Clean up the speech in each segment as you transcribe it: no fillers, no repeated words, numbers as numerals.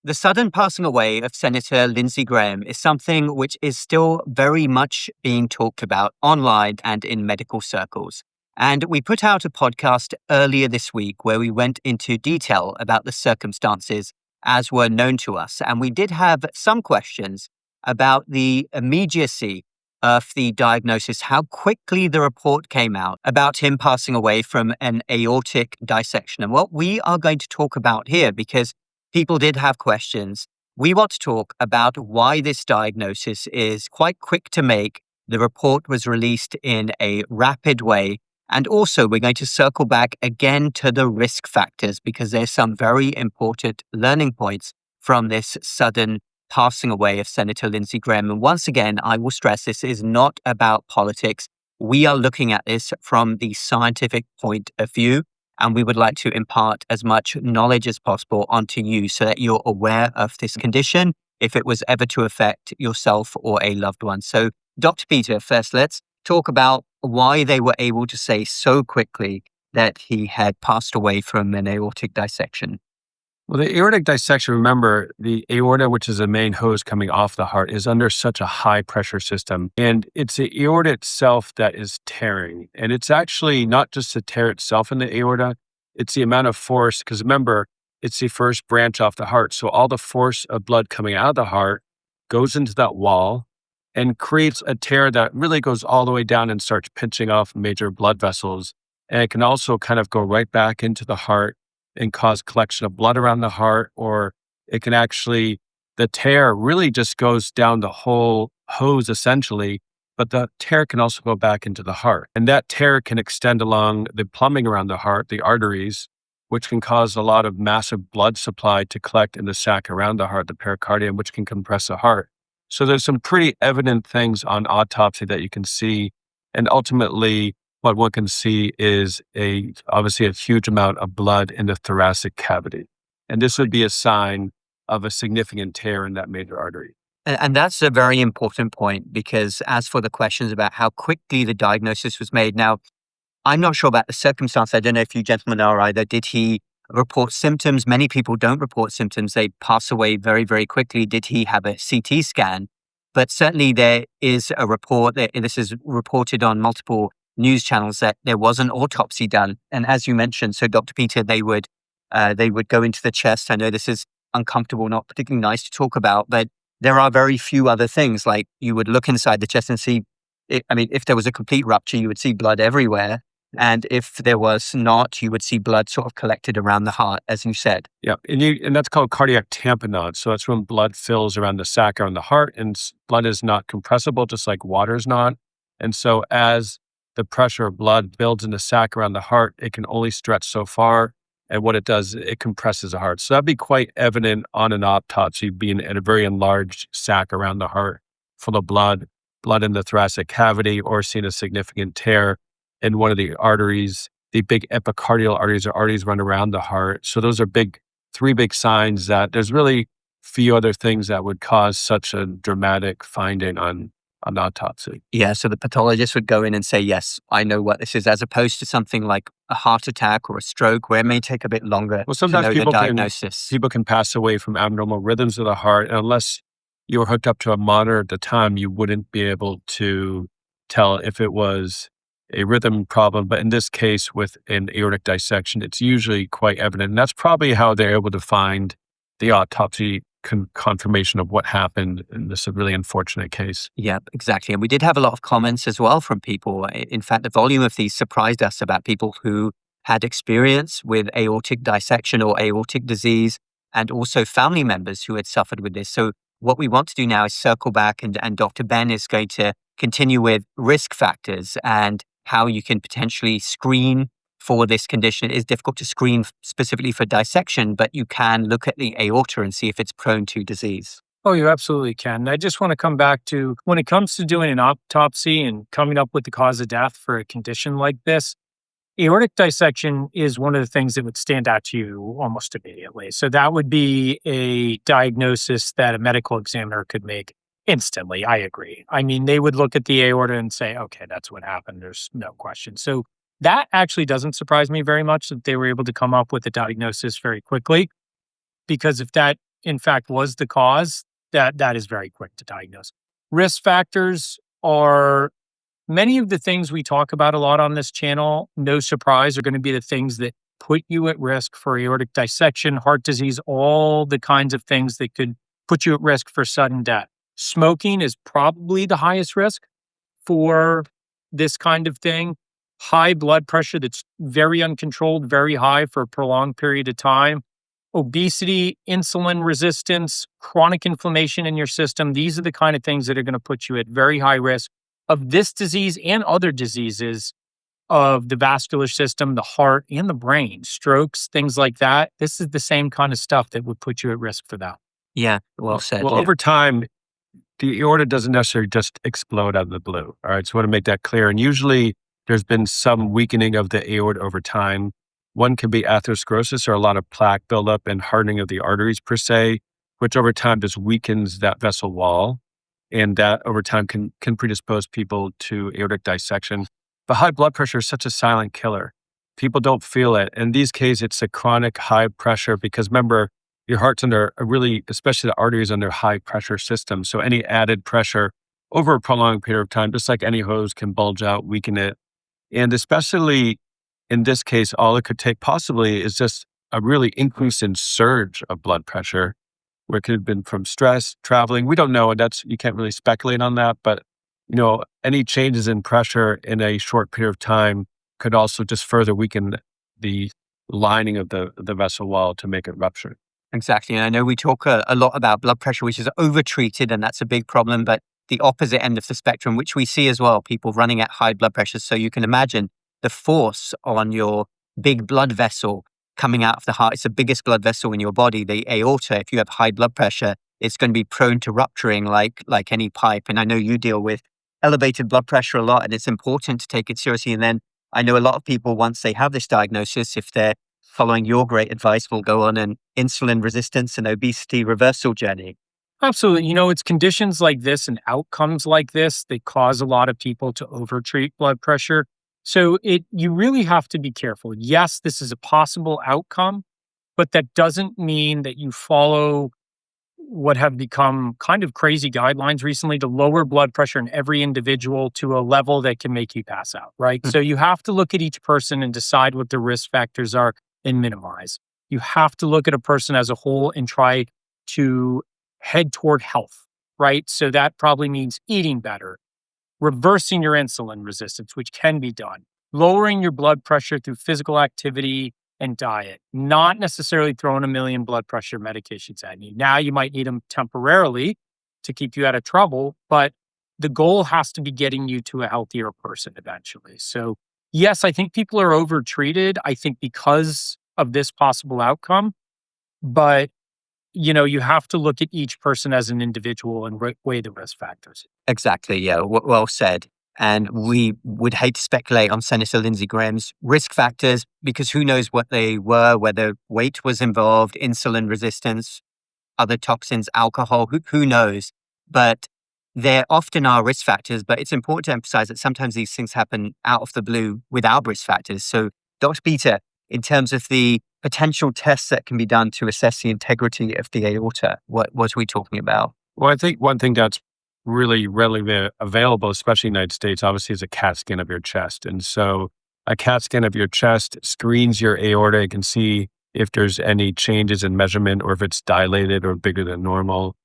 The sudden passing away of Senator Lindsey Graham is something which is still very much being talked about online and in medical circles. And we put out a podcast earlier this week where we went into detail about the circumstances as were known to us. And we did have some questions about the immediacy of the diagnosis, how quickly the report came out about him passing away from an aortic dissection. And what we are going to talk about here, because people did have questions, we want to talk about why this diagnosis is quite quick to make. The report was released in a rapid way. And also, we're going to circle back again to the risk factors because there's some very important learning points from this sudden passing away of Senator Lindsey Graham. And once again, I will stress this is not about politics. We are looking at this from the scientific point of view, and we would like to impart as much knowledge as possible onto you so that you're aware of this condition if it was ever to affect yourself or a loved one. So, Dr. Peter, first, let's talk about why they were able to say so quickly that he had passed away from an aortic dissection. Well, the aortic dissection, remember, the aorta, which is the main hose coming off the heart, is under such a high pressure system. And it's the aorta itself that is tearing. And it's actually not just the tear itself in the aorta, it's the amount of force, because remember, it's the first branch off the heart. So all the force of blood coming out of the heart goes into that wall and creates a tear that really goes all the way down and starts pinching off major blood vessels. And it can also kind of go right back into the heart and cause collection of blood around the heart, or it can actually, the tear really just goes down the whole hose essentially, but the tear can also go back into the heart. And that tear can extend along the plumbing around the heart, the arteries, which can cause a lot of massive blood supply to collect in the sac around the heart, the pericardium, which can compress the heart. So there's some pretty evident things on autopsy that you can see. And ultimately, what one can see is obviously a huge amount of blood in the thoracic cavity. And this would be a sign of a significant tear in that major artery. And that's a very important point because as for the questions about how quickly the diagnosis was made, now, I'm not sure about the circumstance. I don't know if you gentlemen are either. Did he report symptoms? Many people don't report symptoms. They pass away very, very quickly. Did he have a CT scan? But certainly there is a report, this is reported on multiple news channels, that there was an autopsy done. And as you mentioned, so Dr. Peter, they would go into the chest. I know this is uncomfortable, not particularly nice to talk about, but there are very few other things. Like you would look inside the chest and see, if there was a complete rupture, you would see blood everywhere. And if there was not, you would see blood sort of collected around the heart, as you said. Yeah, and that's called cardiac tamponade. So that's when blood fills around the sac around the heart, and blood is not compressible, just like water is not. And so as the pressure of blood builds in the sac around the heart, it can only stretch so far. And what it does, it compresses the heart. So that'd be quite evident on an autopsy, being in a very enlarged sac around the heart, full of blood in the thoracic cavity, or seeing a significant tear in one of the arteries. The big epicardial arteries or arteries run around the heart. So those are three big signs that there's really few other things that would cause such a dramatic finding on autopsy. Yeah, so the pathologist would go in and say, yes, I know what this is, as opposed to something like a heart attack or a stroke, where it may take a bit longer well, sometimes to know the diagnosis. People can pass away from abnormal rhythms of the heart. And unless you were hooked up to a monitor at the time, you wouldn't be able to tell if it was a rhythm problem. But in this case, with an aortic dissection, it's usually quite evident. And that's probably how they're able to find the autopsy confirmation of what happened in this really unfortunate case. Yeah, exactly. And we did have a lot of comments as well from people. In fact, the volume of these surprised us about people who had experience with aortic dissection or aortic disease, and also family members who had suffered with this. So what we want to do now is circle back, and Dr. Ben is going to continue with risk factors and how you can potentially screen for this condition. It is difficult to screen specifically for dissection, but you can look at the aorta and see if it's prone to disease. Oh, you absolutely can. I just want to come back to when it comes to doing an autopsy and coming up with the cause of death for a condition like this, aortic dissection is one of the things that would stand out to you almost immediately. So that would be a diagnosis that a medical examiner could make instantly. I agree. I mean, they would look at the aorta and say, okay, that's what happened. There's no question. So that actually doesn't surprise me very much that they were able to come up with a diagnosis very quickly, because if that in fact was the cause, that is very quick to diagnose. Risk factors are many of the things we talk about a lot on this channel, no surprise, are going to be the things that put you at risk for aortic dissection, heart disease, all the kinds of things that could put you at risk for sudden death. Smoking is probably the highest risk for this kind of thing. High blood pressure that's very uncontrolled, very high for a prolonged period of time. Obesity, insulin resistance, chronic inflammation in your system. These are the kind of things that are going to put you at very high risk of this disease and other diseases of the vascular system, the heart, and the brain, strokes, things like that. This is the same kind of stuff that would put you at risk for that. Yeah, well said. Well, yeah. over time, the aorta doesn't necessarily just explode out of the blue. All right. So I want to make that clear. And usually there's been some weakening of the aorta over time. One can be atherosclerosis, or a lot of plaque buildup and hardening of the arteries per se, which over time just weakens that vessel wall. And that over time can predispose people to aortic dissection. But high blood pressure is such a silent killer. People don't feel it. In these cases, it's a chronic high pressure because remember, your heart's under a really, especially the arteries, under high pressure system. So any added pressure over a prolonged period of time, just like any hose, can bulge out, weaken it. And especially in this case, all it could take possibly is just a really increase in surge of blood pressure, where it could have been from stress, traveling. We don't know, and you can't really speculate on that. But any changes in pressure in a short period of time could also just further weaken the lining of the vessel wall to make it rupture. Exactly. And I know we talk a lot about blood pressure, which is overtreated, and that's a big problem. But the opposite end of the spectrum, which we see as well, people running at high blood pressure. So you can imagine the force on your big blood vessel coming out of the heart. It's the biggest blood vessel in your body, the aorta. If you have high blood pressure, it's going to be prone to rupturing like any pipe. And I know you deal with elevated blood pressure a lot, and it's important to take it seriously. And then I know a lot of people, once they have this diagnosis, if they're following your great advice, will go on an insulin resistance and obesity reversal journey. Absolutely. It's conditions like this and outcomes like this that cause a lot of people to overtreat blood pressure. So you really have to be careful. Yes, this is a possible outcome, but that doesn't mean that you follow what have become kind of crazy guidelines recently to lower blood pressure in every individual to a level that can make you pass out, right? Mm-hmm. So you have to look at each person and decide what the risk factors are and minimize. You have to look at a person as a whole and try to head toward health, right? So that probably means eating better, reversing your insulin resistance, which can be done, lowering your blood pressure through physical activity and diet, not necessarily throwing a million blood pressure medications at you. Now you might need them temporarily to keep you out of trouble, but the goal has to be getting you to a healthier person eventually. So yes, I think people are overtreated, I think because of this possible outcome, but you have to look at each person as an individual and weigh the risk factors. Exactly. Yeah. Well said. And we would hate to speculate on Senator Lindsey Graham's risk factors because who knows what they were, whether weight was involved, insulin resistance, other toxins, alcohol, who knows? But there often are risk factors, but it's important to emphasize that sometimes these things happen out of the blue without risk factors. So, Dr. Peter, in terms of the potential tests that can be done to assess the integrity of the aorta, what are we talking about? Well, I think one thing that's really readily available, especially in the United States, obviously is a CAT scan of your chest. And so a CAT scan of your chest screens your aorta. You can see if there's any changes in measurement or if it's dilated or bigger than normal.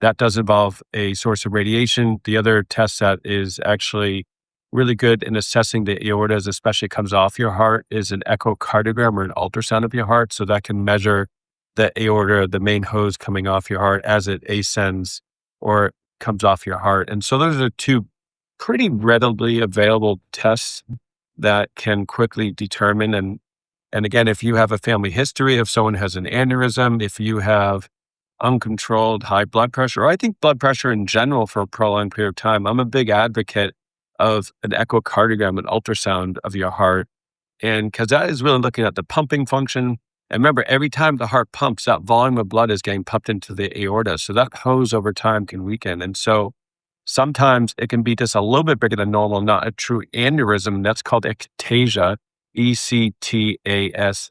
That does involve a source of radiation. The other test that is actually really good in assessing the aorta, as especially comes off your heart, is an echocardiogram or an ultrasound of your heart. So that can measure the aorta, the main hose coming off your heart as it ascends or comes off your heart. And so those are two pretty readily available tests that can quickly determine. And again, if you have a family history, if someone has an aneurysm, if you have uncontrolled high blood pressure, or I think blood pressure in general for a prolonged period of time, I'm a big advocate of an echocardiogram, an ultrasound of your heart. And because that is really looking at the pumping function. And remember, every time the heart pumps, that volume of blood is getting pumped into the aorta. So that hose over time can weaken. And so sometimes it can be just a little bit bigger than normal, not a true aneurysm. That's called ectasia, ECTASIA.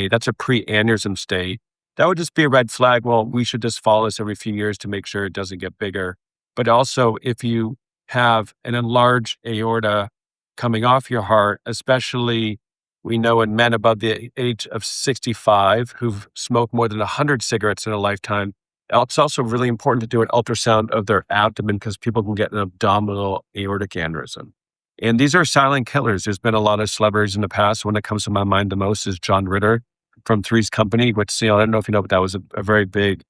That's a pre-aneurysm state that would just be a red flag. Well, we should just follow this every few years to make sure it doesn't get bigger. But also, if you have an enlarged aorta coming off your heart, especially we know in men above the age of 65 who've smoked more than 100 cigarettes in a lifetime, it's also really important to do an ultrasound of their abdomen because people can get an abdominal aortic aneurysm. And these are silent killers. There's been a lot of celebrities in the past. One that comes to my mind the most is John Ritter from Three's Company, which, I don't know if you know, but that was a very big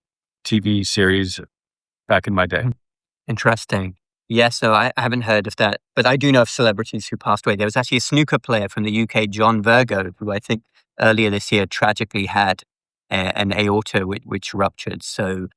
TV series back in my day. Interesting. Yeah, so I haven't heard of that, but I do know of celebrities who passed away. There was actually a snooker player from the UK, John Virgo, who I think earlier this year tragically had an aorta which ruptured. So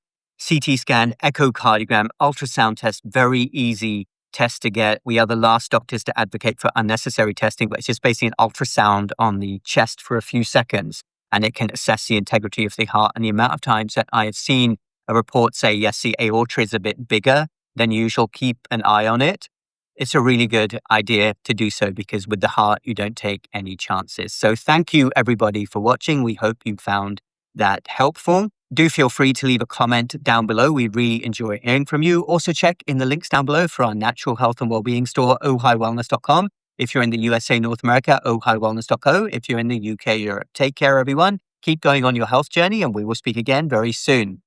CT scan, echocardiogram, ultrasound test, very easy test to get. We are the last doctors to advocate for unnecessary testing, but it's just basically an ultrasound on the chest for a few seconds, and it can assess the integrity of the heart. And the amount of times that I have seen a report say, yes, the aorta is a bit bigger than usual, keep an eye on it. It's a really good idea to do so because with the heart, you don't take any chances. So thank you, everybody, for watching. We hope you found that helpful. Do feel free to leave a comment down below. We really enjoy hearing from you. Also check in the links down below for our natural health and wellbeing store, ohiwellness.com. If you're in the USA, North America, ohiwellness.co. If you're in the UK, Europe. Take care, everyone. Keep going on your health journey, and we will speak again very soon.